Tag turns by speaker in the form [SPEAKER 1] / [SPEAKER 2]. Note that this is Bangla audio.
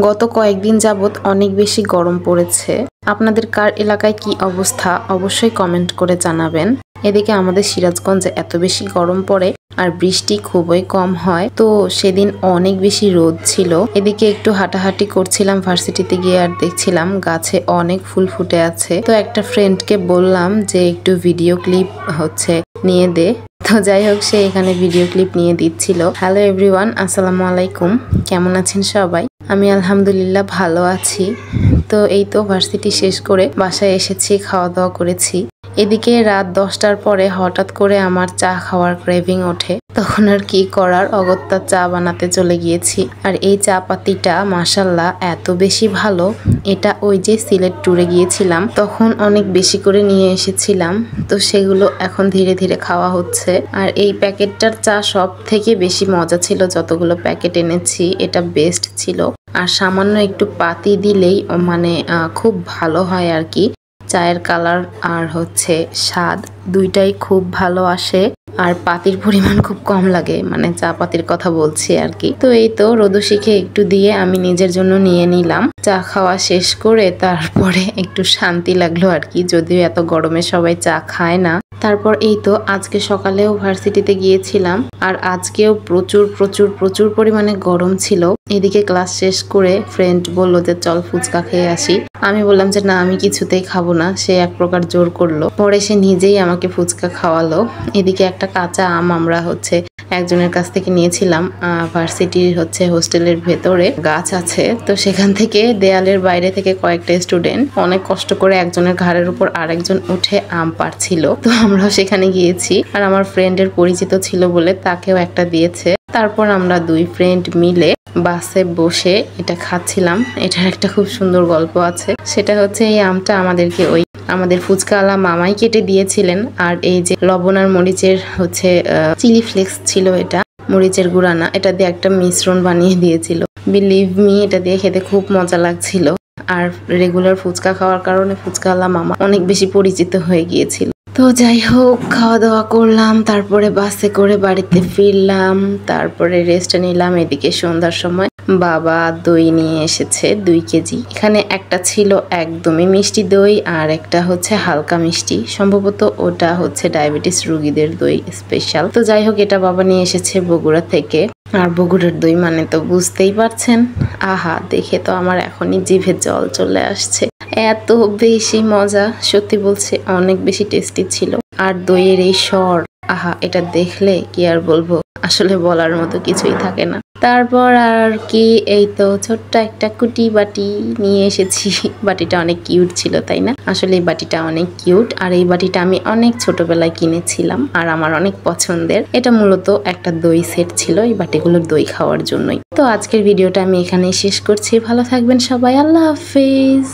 [SPEAKER 1] গত কয়েকদিন যাবত অনেক বেশি গরম পড়েছে। আপনাদের কার এলাকায় কি অবস্থা অবশ্যই কমেন্ট করে জানাবেন। এদিকে আমাদের সিরাজগঞ্জে এত বেশি গরম পড়ে আর বৃষ্টি খুবই কম হয়, তো সেদিন অনেক বেশি রোদ ছিল। এদিকে একটু হাঁটাহাঁটি করছিলাম ভার্সিটিতে গিয়ে, আর দেখছিলাম গাছে অনেক ফুল ফুটে আছে। তো একটা ফ্রেন্ডকে বললাম যে একটু ভিডিও ক্লিপ নিয়ে দে। তো যাই হোক, সে এখানে ভিডিও ক্লিপ নিয়ে দিচ্ছিল। হ্যালো এভরিওয়ান, আসসালামু আলাইকুম। কেমন আছেন সবাই? আমি আলহামদুলিল্লাহ ভালো আছি। তো এই তো ভার্সিটি শেষ করে বাসায় এসেছি, খাওয়া দাওয়া করেছি। এদিকে রাত 10টার পরে হঠাৎ করে আমার চা খাওয়ার ক্রেভিং ওঠে। তখন আর কি করার, অগত্যা চা বানাতে চলে গিয়েছি। আর এই চা পাতিটা মাশাল্লাহ এত বেশি ভালো। এটা ওই যে সিলেট ট্যুরে গিয়েছিলাম তখন অনেক বেশি করে নিয়ে এসেছিলাম, তো সেগুলো এখন ধীরে ধীরে খাওয়া হচ্ছে। আর এই প্যাকেটটার চা সব থেকে বেশি মজা ছিল যতগুলো প্যাকেট এনেছি, এটা বেস্ট ছিল। আর সামান্য একটু পাতি দিলেই খুব ভালো হয় আর কি। চায়ের কালার আর স্বাদ দুইটাই খুব ভালো আসে। আর পাতির পরিমাণ খুব কম লাগে, চা পাতির কথা বলছি আর কি। তো এই তো রোদু শিখে একটু দিয়ে আমি নিজের জন্য নিয়ে নিলাম। চা খাওয়া শেষ করে তারপরে একটু শান্তি লাগলো আর কি, যদিও এত গরমে সবাই চা খায় না। তারপর এই তো আজকে সকালেও ভার্সিটিতে গিয়েছিলাম, আর আজকেও প্রচুর প্রচুর প্রচুর পরিমাণে গরম ছিল। এদিকে ক্লাস শেষ করে ফ্রেন্ড বলল যে চল ফুচকা খেয়ে আসি। আমি বললাম যে না, আমি কিছুতেই খাবো না। সে এক প্রকার জোর করলো, পরে সে নিজেই আমাকে ফুচকা খাওয়ালো। এদিকে একটা কাঁচা আম আমরা একজনের কাছ থেকে নিয়েছিলাম। ভার্সিটির হোস্টেলের ভেতরে গাছ আছে, তো সেখান থেকে দেয়ালের বাইরে থেকে কয়েকটা স্টুডেন্ট অনেক কষ্ট করে একজনের ঘাড়ের উপর আরেকজন উঠে আম পাড়ছিল। তো আমরাও সেখানে গিয়েছি, আর আমার ফ্রেন্ডের পরিচিত ছিল বলে তাকেও একটা দিয়েছে। তারপর আমরা দুই ফ্রেন্ড মিলে বাসে বসে এটা খাচ্ছিলাম। এটার একটা খুব সুন্দর গল্প আছে, সেটা এই আমটা আমাদের ফুচকাওয়ালা মামাই কেটে দিয়েছিলেন। আর এই যে লবণ আর মরিচের চিলি ফ্লেক্স ছিল, এটা মরিচের গুঁড়া না, এটা দিয়ে একটা মিশ্রণ বানিয়ে দিয়েছিল। বিলিভ মি, এটা দিয়ে খেতে খুব মজা লাগছিল। আর রেগুলার ফুচকা খাওয়ার কারণে ফুচকাওয়ালা মামা অনেক বেশি পরিচিত হয়ে গিয়েছিল। তো যাই হোক, খাওয়া দাওয়া করলাম, তারপরে বাসে করে বাড়িতে ফিরলাম, তারপরে রেস্ট নিলাম। এদিকে সন্ধ্যার সময় বাবা দই নিয়ে এসেছে 2 কেজি। এখানে একটা ছিল একদমই মিষ্টি দই, আর একটা হালকা মিষ্টি, সম্ভবত ওটা ডায়াবেটিস রোগীদের দই স্পেশাল। তো যাই হোক, এটা বাবা নিয়ে এসেছে বগুড়া থেকে। আর বগুড়ার দই তো বুঝতেই পারছেন। আহা, দেখে তো আমার এখনই জিভে জল চলে আসছে। এত বেশি মজা, সত্যি বলছে অনেক বেশি টেস্টি ছিল। আর দইয়ের এই স্বর, আহা, এটা দেখলে কি আর বলবো, আসলে বলার মতো কিছুই থাকে না। তারপর আর কি, এই তো ছোট্ট একটা কুটি বাটি নিয়ে এসেছি। বাটিটা অনেক কিউট ছিল, তাই না? আসলে এই বাটিটা অনেক কিউট, আর এই বাটিটা আমি অনেক ছোটবেলায় কিনেছিলাম, আর আমার অনেক পছন্দের। এটা মূলত একটা দই সেট ছিল, এই বাটিগুলো দই খাওয়ার জন্যই। তো আজকের ভিডিওটা আমি এখানেই শেষ করছি। ভালো থাকবেন সবাই, আল্লাহ হাফেজ।